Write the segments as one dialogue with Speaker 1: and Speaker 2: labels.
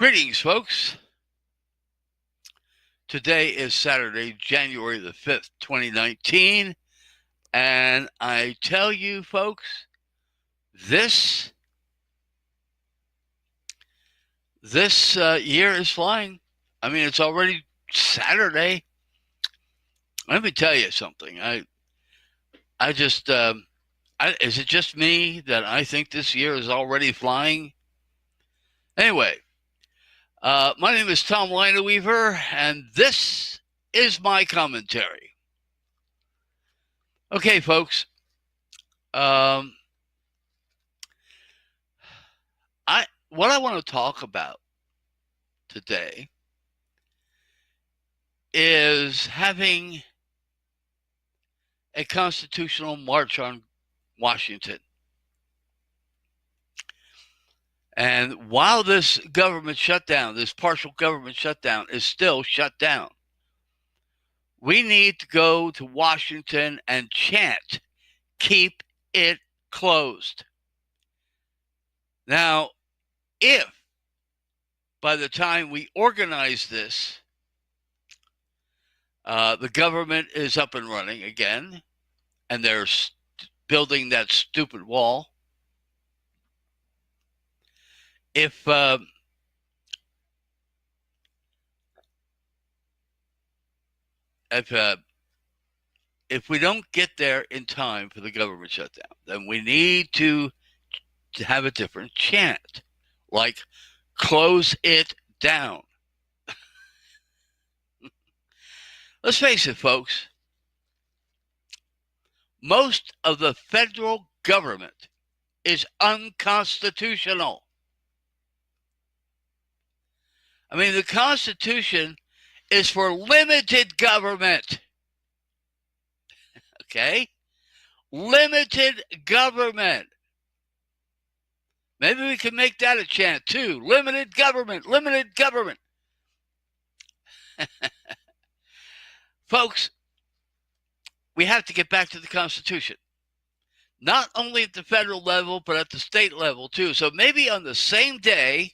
Speaker 1: Greetings, folks. Today is Saturday, January the 5th, 2019. And I tell you, folks, this year is flying. I mean, it's already Saturday. Let me tell you something. I just, is it just me that I think this year is already flying? Anyway, my name is Tom Lineweaver, and this is my commentary. Okay, folks. What I want to talk about today is having a constitutional march on Washington. And while this government shutdown, this partial government shutdown is still shut down, we need to go to Washington and chant, "Keep it closed." Now, if by the time we organize this, the government is up and running again, and they're building that stupid wall, if we don't get there in time for the government shutdown, then we need to have a different chant, like "Close it down." Let's face it, folks. Most of the federal government is unconstitutional. I mean, the Constitution is for limited government. Okay? Limited government. Maybe we can make that a chant too. Limited government, limited government. Folks, we have to get back to the Constitution. Not only at the federal level, but at the state level too. So maybe on the same day,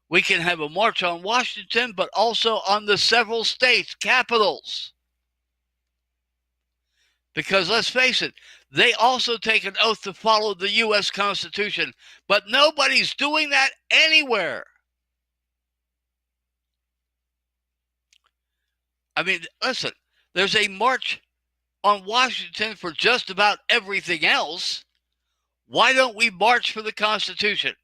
Speaker 1: we can have a march on Washington, but also on the several states' capitals. Because let's face it, they also take an oath to follow the U.S. Constitution, but nobody's doing that anywhere. I mean, listen, there's a march on Washington for just about everything else. Why don't we march for the Constitution?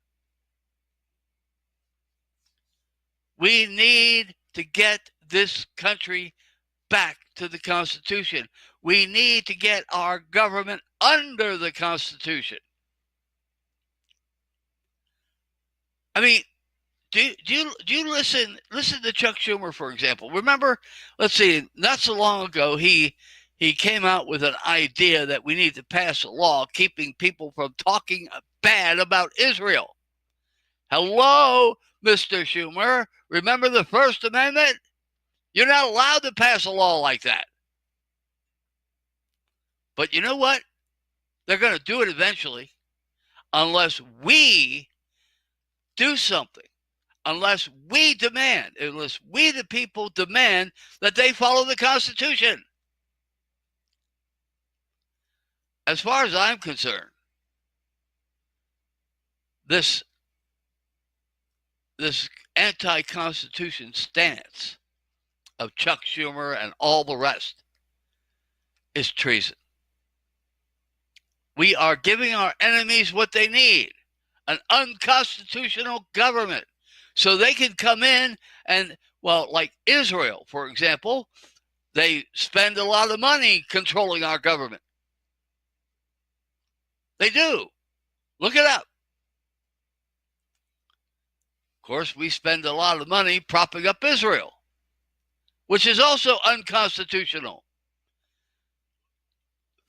Speaker 1: We need to get this country back to the Constitution. We need to get our government under the Constitution. I mean, do you listen to Chuck Schumer, for example? Remember, let's see, not so long ago, he came out with an idea that we need to pass a law keeping people from talking bad about Israel. Hello, Mr. Schumer. Remember the First Amendment? You're not allowed to pass a law like that. But you know what? They're going to do it eventually unless we do something. Unless we the people demand that they follow the Constitution. As far as I'm concerned, this anti-Constitution stance of Chuck Schumer and all the rest is treason. We are giving our enemies what they need, an unconstitutional government, so they can come in and, well, like Israel, for example, they spend a lot of money controlling our government. They do. Look it up. Of course, we spend a lot of money propping up Israel, which is also unconstitutional.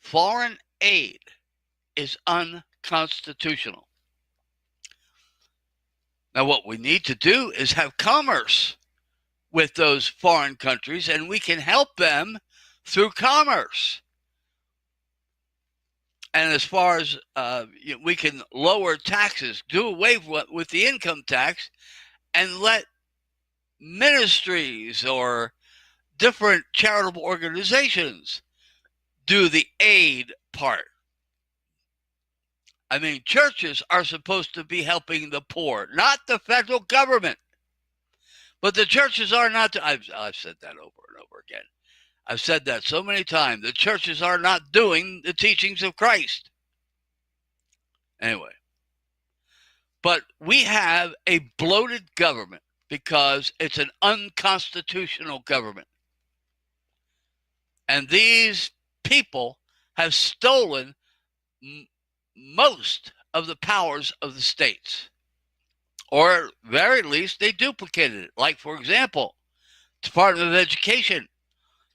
Speaker 1: Foreign aid is unconstitutional. Now, what we need to do is have commerce with those foreign countries, and we can help them through commerce. And as far as we can lower taxes, do away with the income tax, and let ministries or different charitable organizations do the aid part. I mean, churches are supposed to be helping the poor, not the federal government. But the churches are not. I've said that over and over again. I've said that so many times. The churches are not doing the teachings of Christ. Anyway, but we have a bloated government because it's an unconstitutional government. And these people have stolen most of the powers of the states. Or at very least, they duplicated it. Like, for example, Department of Education.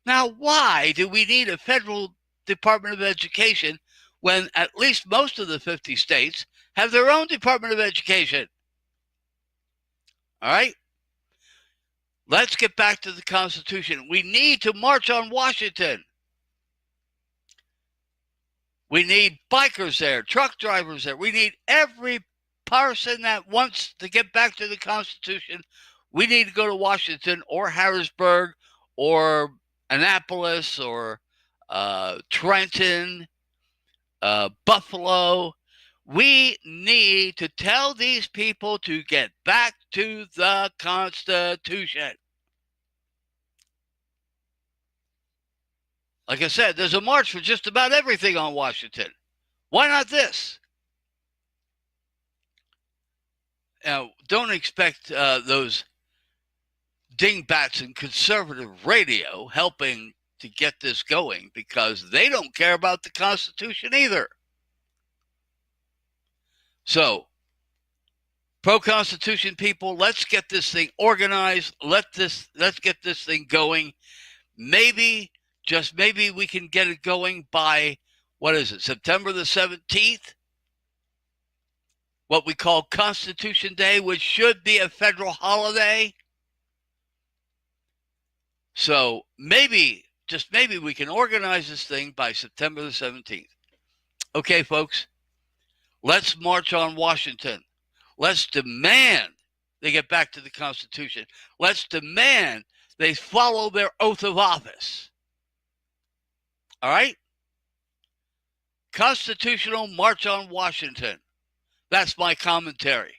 Speaker 1: Now, why do we need a federal Department of Education when at least most of the 50 states have their own Department of Education? All right? Let's get back to the Constitution. We need to march on Washington. We need bikers there, truck drivers there. We need every person that wants to get back to the Constitution. We need to go to Washington or Harrisburg or Annapolis or Trenton, Buffalo. We need to tell these people to get back to the Constitution. Like I said, there's a march for just about everything on Washington. Why not this? Now, don't expect those dingbats in conservative radio helping to get this going, because they don't care about the Constitution either. So, pro-Constitution people, let's get this thing organized. Let's get this thing going. Maybe, just maybe, we can get it going by, what is it, September the 17th? What we call Constitution Day, which should be a federal holiday. So maybe, just maybe, we can organize this thing by September the 17th. Okay, folks, let's march on Washington. Let's demand they get back to the Constitution. Let's demand they follow their oath of office. All right? Constitutional March on Washington. That's my commentary.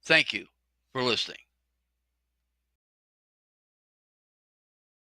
Speaker 1: Thank you for listening.